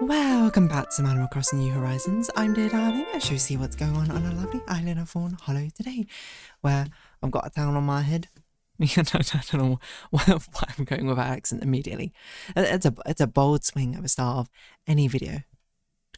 Welcome back to Animal Crossing New Horizons. I'm dear darling. I shall see what's going on our lovely island of Fawnhallow today, where I've got a town on my head. I don't know why I'm going with that accent immediately. It's a bold swing at the start of any video,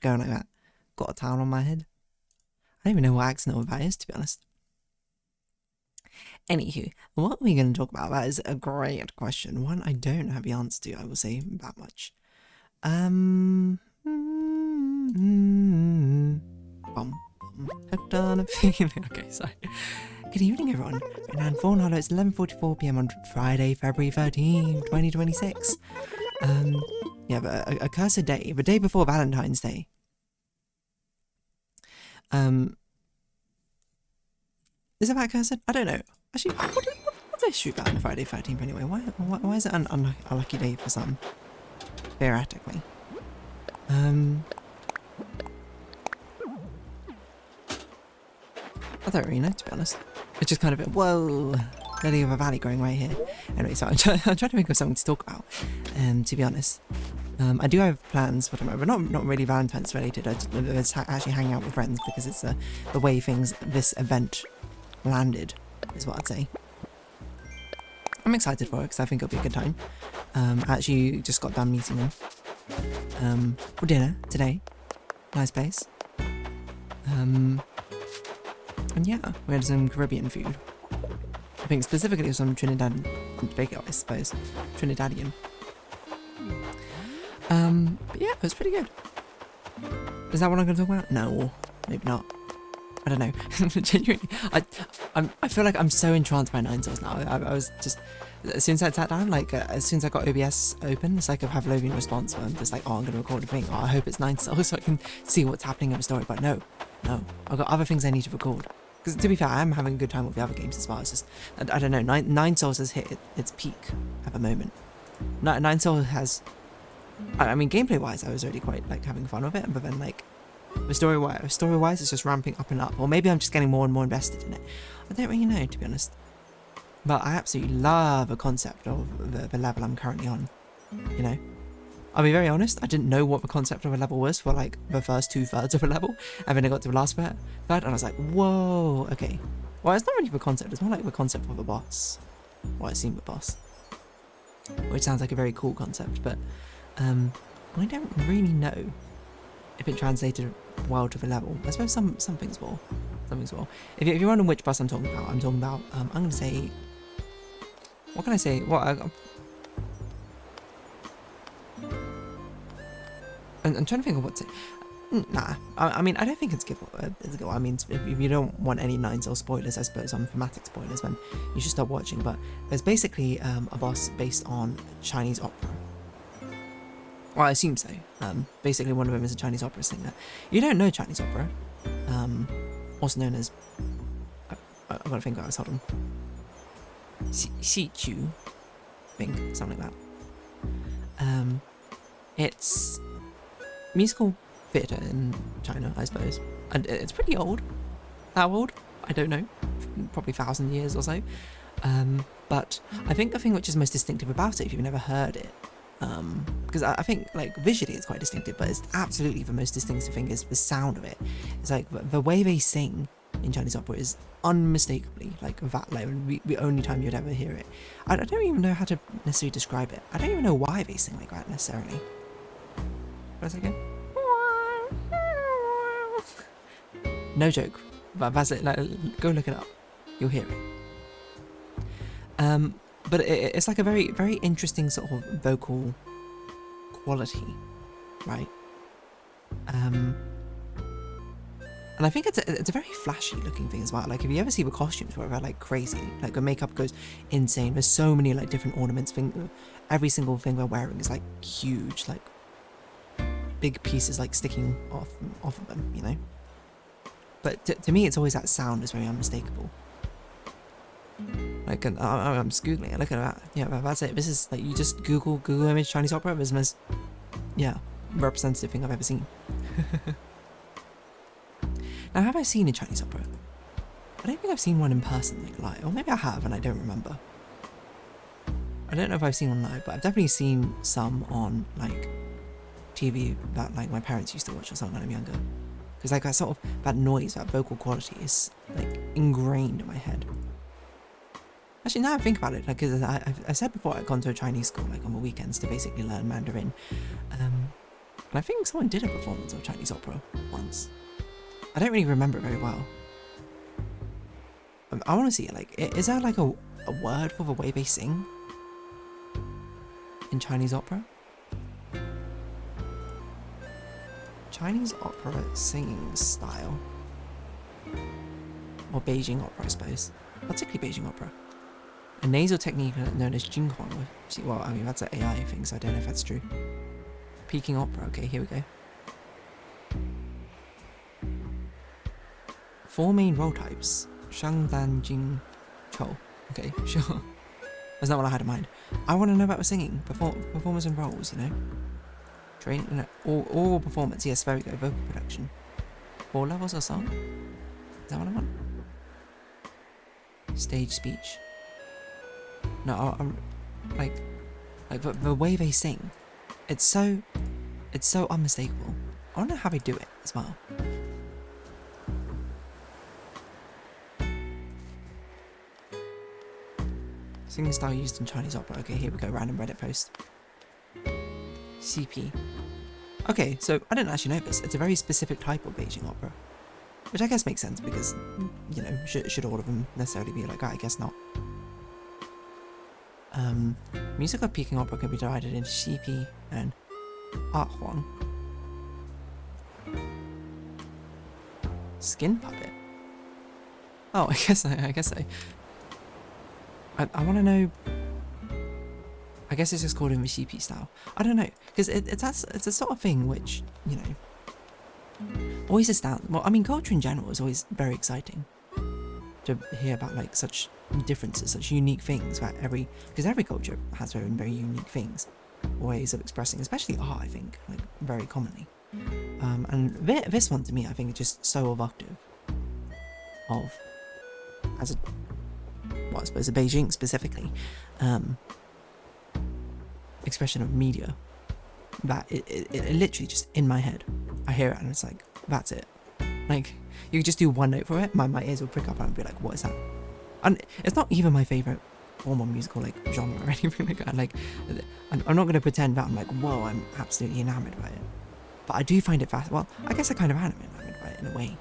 going like that. Got a town on my head. I don't even know what accent all that is, to be honest. Anywho, what we're going to talk about, that is a great question. One I don't have the answer to, I will say that much. Hooked on a feeling. Okay, sorry. Good evening, everyone. Right now in Fawnhallow, it's 11:44 p.m. on Friday, February 13th, 2026. Yeah, but a cursed day, the day before Valentine's Day. Is it that cursed? I don't know. Actually, what did they shoot about on Friday 13th anyway? Why is it an unlucky day for some? Theoretically. I don't really know, to be honest. It's just kind of whoa, lily of a valley growing right here. Anyway, so I'm trying to think of something to talk about. To be honest, I do have plans for tomorrow, but not really Valentine's related. It's actually hanging out with friends because it's the way this event landed, is what I'd say. I'm excited for it because I think it'll be a good time. I actually just got done meeting them for dinner today. Nice place. And yeah, we had some Caribbean food. I think specifically some Trinidad and Tobago, I suppose. Trinidadian. But yeah, it was pretty good. Is that what I'm going to talk about? No, maybe not. I don't know. Genuinely, I feel like I'm so entranced by Nine Souls now. I was just, as soon as I sat down, like as soon as I got OBS open, it's like a Pavlovian response where I'm just like, oh, I'm going to record a thing. Oh, I hope it's Nine Souls so I can see what's happening in the story. But no, I've got other things I need to record. Because to be fair, I'm having a good time with the other games as well. It's just, I don't know, Nine Souls has hit its peak at the moment. Nine Souls has, I mean, gameplay-wise, I was already quite like having fun with it, but then like, the story-wise, it's just ramping up and up. Or maybe I'm just getting more and more invested in it. I don't really know, to be honest. But I absolutely love the concept of the level I'm currently on. You know? I'll be very honest, I didn't know what the concept of a level was for like the first 2/3 of a level. And then I got to the last third and I was like, whoa, okay. Well, it's not really the concept, it's more like the concept of a boss. Well, it seemed the boss. Which sounds like a very cool concept, but I don't really know if it translated well to the level. I suppose some things will. If you're wondering which bus I'm talking about, I'm going to say, what can I say? I'm trying to think of what to say. Nah, I mean, I don't think it's good. I mean, if you don't want any Nine Souls spoilers, I suppose, on thematic spoilers, then you should stop watching. But there's basically a boss based on Chinese opera. Well, I assume so. Basically, one of them is a Chinese opera singer. You don't know Chinese opera, also known as, I've got to think about this, hold on. Xi Chu, I think, something like that. It's musical theatre in China, I suppose. And it's pretty old. How old? I don't know. Probably 1,000 years or so. But I think the thing which is most distinctive about it, if you've never heard it, because I think like visually it's quite distinctive, but it's absolutely the most distinctive thing is the sound of it. It's like the way they sing in Chinese opera is unmistakably like that low, and the only time you'd ever hear it. I don't even know how to necessarily describe it. I don't even know why they sing like that necessarily. That's okay. No joke. But that's it. Like, go look it up. You'll hear it. But it's like a very, very interesting sort of vocal quality, right? And I think it's a very flashy looking thing as well. Like if you ever see the costumes where they're like crazy, like the makeup goes insane. There's so many like different ornaments. Every single thing they're wearing is like huge, like big pieces like sticking off of them, you know. But to me, it's always that sound is very unmistakable. Like I'm just googling it. Look at that. Yeah, that's it. This is like you just Google image Chinese opera. This is the most, yeah, representative thing I've ever seen. Now, have I seen a Chinese opera? I don't think I've seen one in person, like live. Or maybe I have and I don't remember. I don't know if I've seen one live, but I've definitely seen some on like TV that like my parents used to watch or something when I'm younger. Because like that sort of, that noise, that vocal quality is like ingrained in my head. Actually, now I think about it, like, cause I said before I'd gone to a Chinese school like on the weekends to basically learn Mandarin. And I think someone did a performance of Chinese opera once. I don't really remember it very well. I want to see it, like, is there like a word for the way they sing in Chinese opera? Chinese opera singing style. Or Beijing opera, I suppose. Particularly Beijing opera. A nasal technique known as Jinghuang. Well, I mean, that's an AI thing, so I don't know if that's true. Peking opera, okay, here we go. 4 main role types. Shang, Dan, Jing, Chou. Okay, sure. That's not what I had in mind. I want to know about the singing, performance and roles, you know? Training, no, all performance, yes, very good. Vocal production. 4 levels or song? Is that what I want? Stage speech. No, I'm like the way they sing, it's so unmistakable. I wonder how they do it as well. Singing style used in Chinese opera. Okay, here we go. Random Reddit post. CP. Okay, so I didn't actually know this. It's a very specific type of Beijing opera, which I guess makes sense because, you know, should all of them necessarily be like that? I guess not. Music of Peking opera can be divided into CP and Huang. Skin puppet. Oh, I guess so. I want to know. I guess it's just called in the CP style. I don't know, because it's a sort of thing which, you know, always astounds. Well, I mean, culture in general is always very exciting to hear about, like, such differences, such unique things that because every culture has their own very unique things, ways of expressing, especially art, I think, like, very commonly. And this one, to me, I think is just so evocative of, as a, well, I suppose a Beijing specifically, expression of media, that it literally just in my head, I hear it and it's like, that's it. Like, you could just do one note for it, my ears will prick up and be like, what is that? And it's not even my favourite form of musical, like, genre or anything like that. Like, I'm not going to pretend that I'm like, whoa, I'm absolutely enamoured by it. But I do find it well, I guess I kind of am enamoured by it in a way.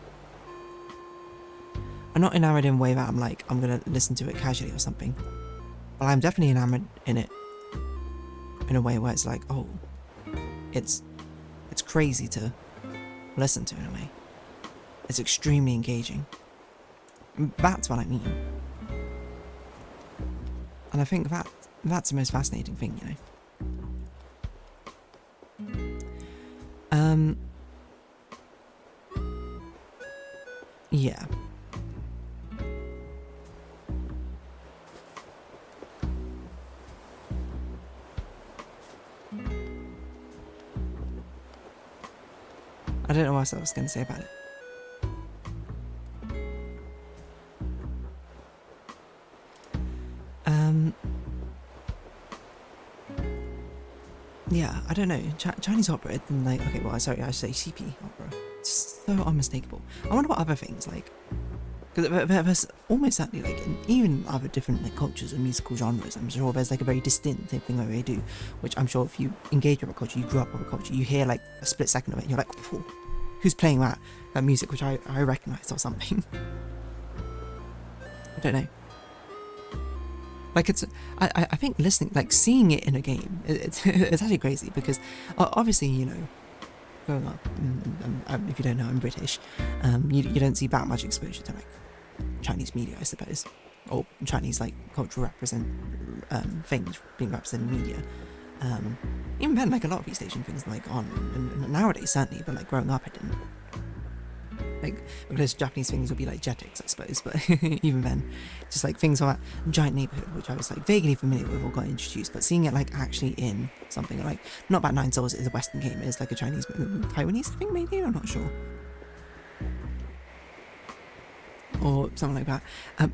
I'm not enamoured in a way that I'm like, I'm going to listen to it casually or something. But I'm definitely enamoured in it in a way where it's like, oh, it's crazy to listen to in a way. It's extremely engaging. That's what I mean. And I think that's the most fascinating thing, you know. Yeah. I don't know what else I was going to say about it. Yeah, I don't know. Chinese opera, like, okay, well, sorry, I say CP opera. It's so unmistakable. I wonder what other things, like, because there's almost certainly, like, in even other different, like, cultures and musical genres, I'm sure there's, like, a very distinctive thing that they do, which I'm sure if you engage with a culture, you grew up with a culture, you hear, like, a split second of it, and you're like, who's playing that music, which I recognise or something. I don't know. Like, it's, I think listening, like, seeing it in a game, it's actually crazy, because obviously, you know, growing up, and if you don't know, I'm British, you don't see that much exposure to, like, Chinese media, I suppose, or Chinese, like, cultural things being represented in media. Even then, like, a lot of East Asian things, like, on, and nowadays, certainly, but, like, growing up, I didn't. Like, because Japanese things would be like Jetix, I suppose, but even then, just like things like that giant neighborhood, which I was like vaguely familiar with or got introduced, but seeing it like actually in something like, not about Nine Souls is a Western game, it's like a Chinese, Taiwanese, I think maybe, I'm not sure. Or something like that.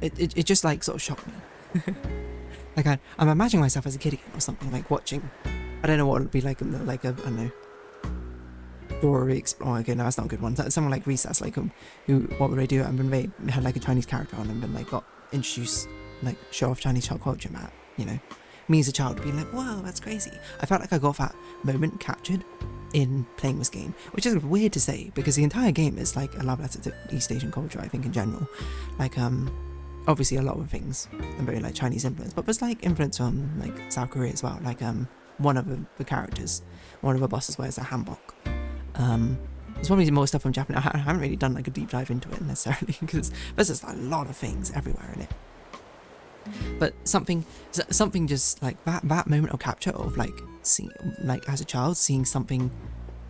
It just like sort of shocked me. Like I'm imagining myself as a kid again or something, like watching, I don't know what it would be like, I don't know, story explore. Okay, no, that's not a good one. Someone like Recess, like who what would I do? And when they had like a Chinese character on and then like got introduced, like show off Chinese child culture, Matt. You know, me as a child being like, whoa, that's crazy. I felt like I got that moment captured in playing this game, which is weird to say because the entire game is like a love letter to East Asian culture. I think in general, like obviously a lot of things are very like Chinese influence, but there's like influence from like South Korea as well. Like one of the characters, one of the bosses wears a hanbok. There's probably more stuff from Japan. I haven't really done like a deep dive into it necessarily because there's just a lot of things everywhere in it. But something just like that moment of capture of like seeing, like as a child seeing something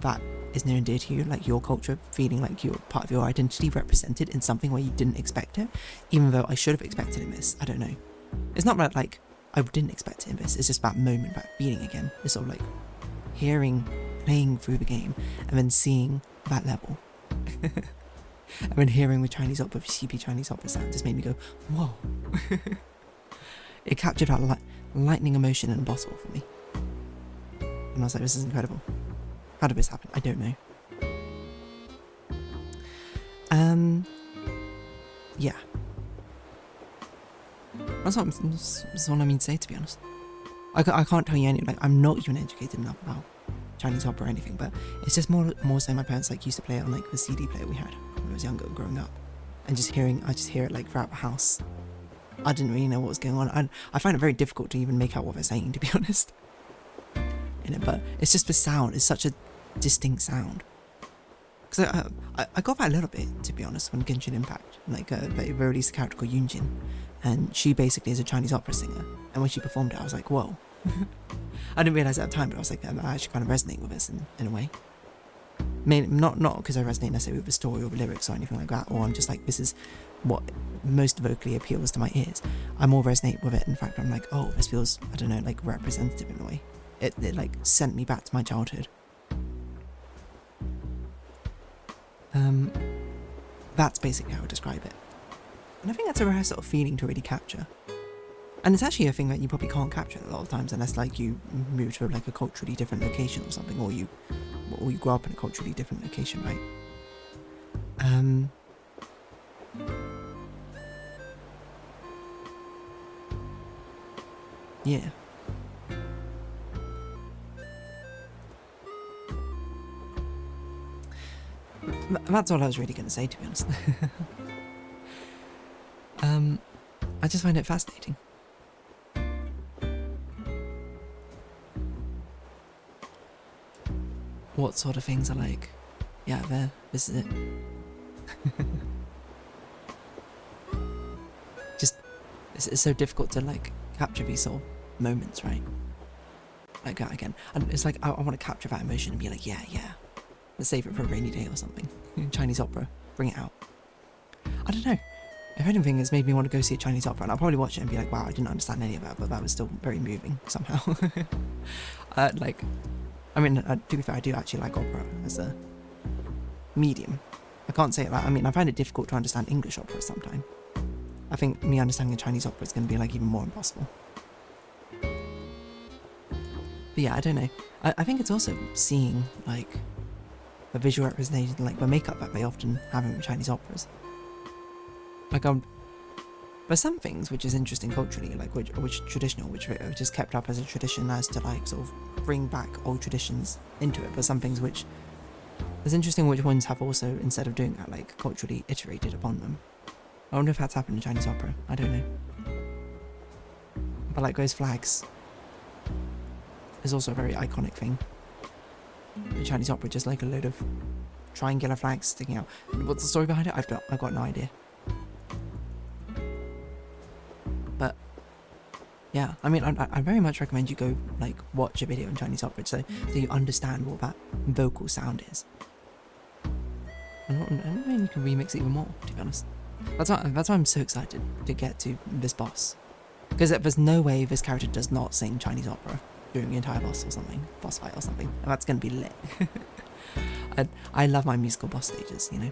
that is near and dear to you, like your culture, feeling like you're part of your identity represented in something where you didn't expect it, even though I should have expected in this. I don't know. It's not that like I didn't expect it in this. It's just that moment, that feeling again. It's sort of like playing through the game, and then seeing that level, and then hearing the Chinese opera, cheapy Chinese opera sound just made me go, whoa. It captured that lightning emotion in a bottle for me. And I was like, this is incredible. How did this happen? I don't know. Yeah. That's what I mean to say, to be honest. I can't tell you any, like, I'm not even educated enough about Chinese opera or anything, but it's just more so my parents like used to play it on like the CD player we had when I was younger, growing up. And I just hear it like throughout the house. I didn't really know what was going on. I find it very difficult to even make out what they're saying, to be honest. In it, but it's just the sound. It's such a distinct sound. Because I got that a little bit, to be honest, when Genshin Impact, like they released a character called Yunjin, and she basically is a Chinese opera singer. And when she performed it, I was like, whoa. I didn't realize at the time, but I was like, I actually kind of resonate with this in a way. Not because I resonate necessarily with the story or the lyrics or anything like that, or I'm just like, this is what most vocally appeals to my ears. I more resonate with it. In fact, I'm like, oh, this feels, I don't know, like representative in a way. It like sent me back to my childhood. That's basically how I would describe it. And I think that's a rare sort of feeling to really capture. And it's actually a thing that you probably can't capture a lot of times unless like you move to like a culturally different location or something, or you grow up in a culturally different location, right? Yeah. That's all I was really going to say, to be honest. I just find it fascinating. What sort of things are like, yeah, there, this is it. Just, it's so difficult to like capture these sort of moments, right? Like that again. And it's like, I want to capture that emotion and be like, yeah, let's save it for a rainy day or something. Chinese opera, bring it out. I don't know. If anything, it's made me want to go see a Chinese opera, and I'll probably watch it and be like, wow, I didn't understand any of that, but that was still very moving somehow. Like, I mean, to be fair, I do actually like opera as a medium. I can't say that. I mean, I find it difficult to understand English opera sometimes. I think me understanding a Chinese opera is going to be like even more impossible. But yeah, I don't know. I think it's also seeing like the visual representation, like the makeup that they often have in Chinese operas. Like there's some things which is interesting culturally, like which traditional, which is kept up as a tradition, as to like sort of bring back old traditions into it. But some things which it's interesting which ones have also, instead of doing that, like culturally iterated upon them. I wonder if that's happened in Chinese opera. I don't know. But like those flags is also a very iconic thing. The Chinese opera, just like a load of triangular flags sticking out. What's the story behind it? I've got no idea. But yeah, I mean, I very much recommend you go like watch a video in Chinese opera so you understand what that vocal sound is. And then you can remix it even more, to be honest. That's why I'm so excited to get to this boss, because there's no way this character does not sing Chinese opera during the entire boss fight or something, and that's gonna be lit. I love my musical boss stages, you know.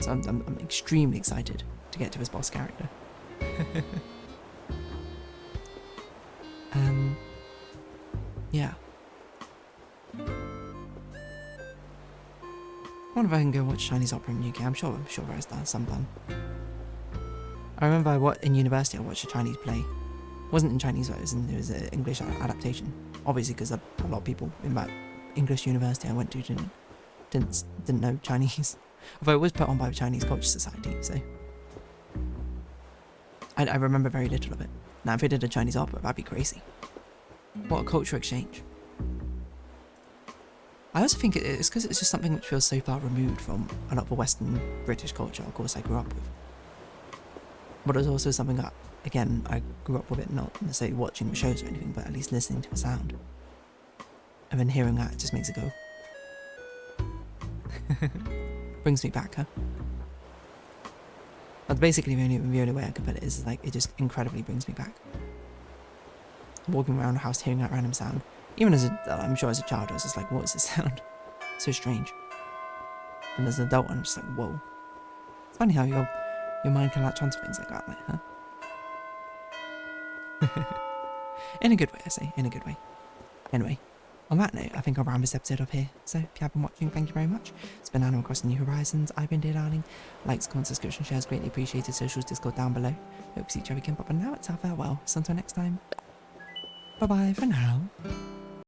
So I'm extremely excited to get to this boss character. wonder if I can go watch Chinese opera in the UK. I'm sure there's done some done. I remember in university I watched a Chinese play. It wasn't in Chinese, though, it was an English adaptation. Obviously, because a lot of people in that English university I went to didn't know Chinese. Although it was put on by the Chinese Culture Society, so I remember very little of it. Now, if they did a Chinese opera, that'd be crazy. What a culture exchange. I also think it's because it's just something which feels so far removed from a lot of the Western British culture, of course, I grew up with. But it's also something that, again, I grew up with it, not necessarily watching the shows or anything, but at least listening to the sound. And then hearing that, it just makes it go. Brings me back, huh? But basically, the only way I could put it is like, it just incredibly brings me back. Walking around the house, hearing that random sound. Even I'm sure as a child, I was just like, what is this sound? So strange. And as an adult, I'm just like, whoa. It's funny how your mind can latch onto things like that, huh? In a good way, I say, in a good way. Anyway, on that note, I think I'll round this episode off here. So, if you have been watching, thank you very much. It's been Animal Crossing New Horizons. I've been Dear Darling. Likes, comments, subscription, shares, greatly appreciated. Socials, Discord down below. Hope to see each other again, but now it's our farewell. So until next time, bye-bye for now.